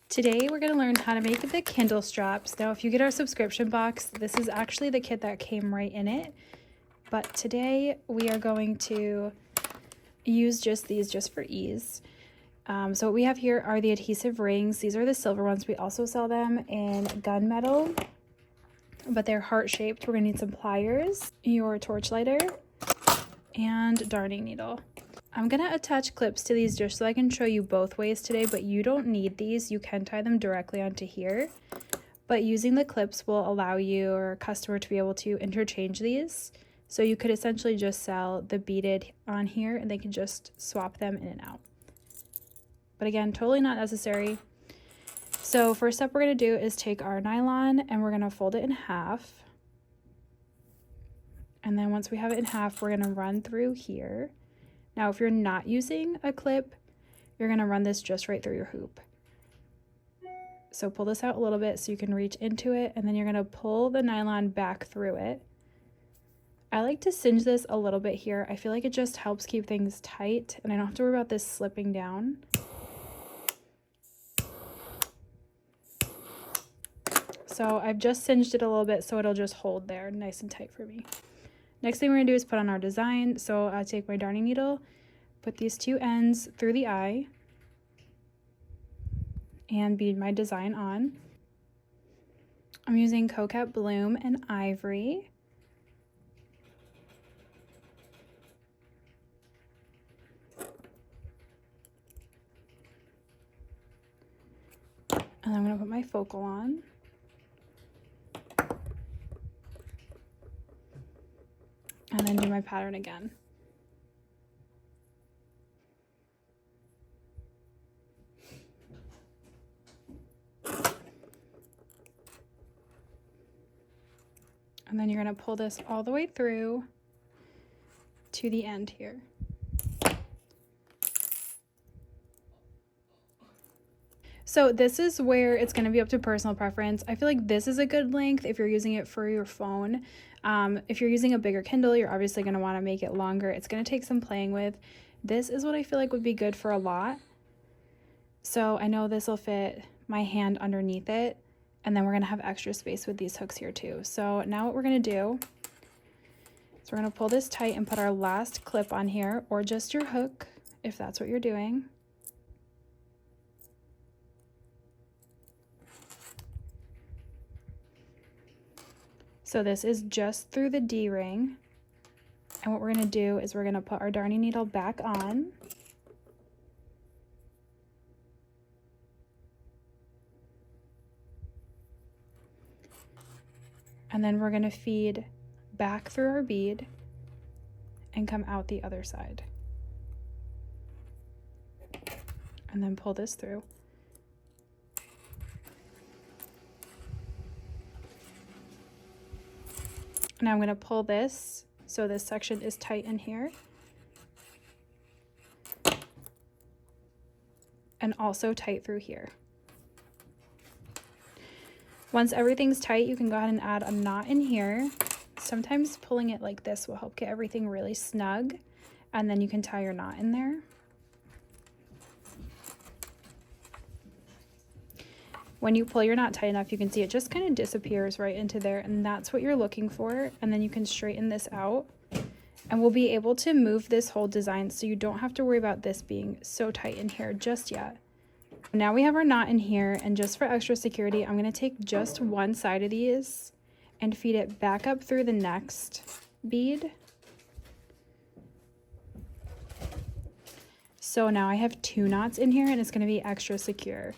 Today we're going to learn how to make the Kindle straps. Now if you get our subscription box, this is actually the kit that came right in it. But today we are going to use just these just for ease. So what we have here are the adhesive rings. These are the silver ones. We also sell them in gunmetal, but they're heart-shaped. We're going to need some pliers, your torch lighter, and darning needle. I'm going to attach clips to these just so I can show you both ways today, but you don't need these. You can tie them directly onto here, but using the clips will allow your customer to be able to interchange these. So you could essentially just sell the beaded on here and they can just swap them in and out. But again, totally not necessary. So first step we're going to do is take our nylon and we're going to fold it in half. And then once we have it in half, we're going to run through here. Now, if you're not using a clip, you're going to run this just right through your hoop. So pull this out a little bit so you can reach into it, and then you're going to pull the nylon back through it. I like to singe this a little bit here. I feel like it just helps keep things tight, and I don't have to worry about this slipping down. So I've just singed it a little bit so it'll just hold there nice and tight for me. Next thing we're going to do is put on our design. So I'll take my darning needle, put these two ends through the eye, and bead my design on. I'm using Coquette Bloom and Ivory. And I'm going to put my focal on. And then do my pattern again. And then you're going to pull this all the way through to the end here. So this is where it's going to be up to personal preference. I feel like this is a good length if you're using it for your phone. If you're using a bigger Kindle, you're obviously going to want to make it longer. It's going to take some playing with. This is what I feel like would be good for a lot. So I know this will fit my hand underneath it. And then we're going to have extra space with these hooks here too. So now what we're going to do is we're going to pull this tight and put our last clip on here, or just your hook if that's what you're doing. So this is just through the D-ring. And what we're going to do is we're going to put our darning needle back on. And then we're going to feed back through our bead and come out the other side. And then pull this through. Now I'm going to pull this so this section is tight in here. And also tight through here. Once everything's tight, you can go ahead and add a knot in here. Sometimes pulling it like this will help get everything really snug, and then you can tie your knot in there. When you pull your knot tight enough, you can see it just kind of disappears right into there, and that's what you're looking for. And then you can straighten this out, and we'll be able to move this whole design so you don't have to worry about this being so tight in here just yet. Now we have our knot in here, and just for extra security, I'm going to take just one side of these and feed it back up through the next bead. So now I have two knots in here, and it's going to be extra secure.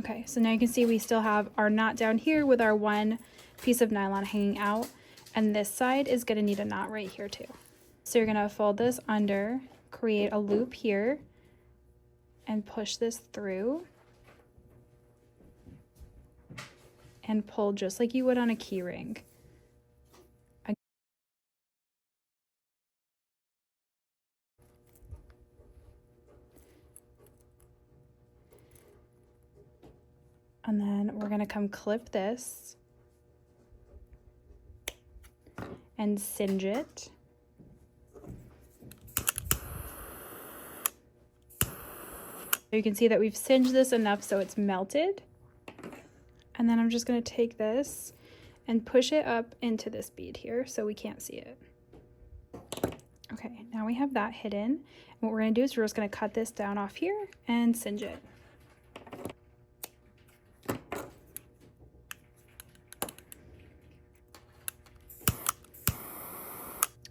Okay, so now you can see we still have our knot down here with our one piece of nylon hanging out, and this side is going to need a knot right here too. So you're going to fold this under, create a loop here, and push this through, and pull just like you would on a key ring. And then we're going to come clip this and singe it. You can see that we've singed this enough so it's melted. And then I'm just going to take this and push it up into this bead here so we can't see it. Okay, now we have that hidden. And what we're going to do is we're just going to cut this down off here and singe it.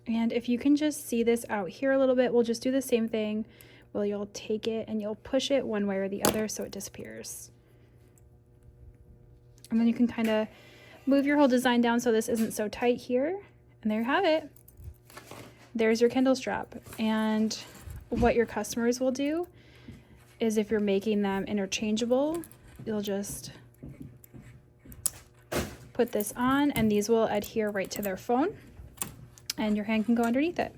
And if you can just see this out here a little bit, we'll just do the same thing. Well, you'll take it and you'll push it one way or the other so it disappears. And then you can kind of move your whole design down so this isn't so tight here. And there you have it. There's your Kindle strap. And what your customers will do is if you're making them interchangeable, you'll just put this on and these will adhere right to their phone and your hand can go underneath it.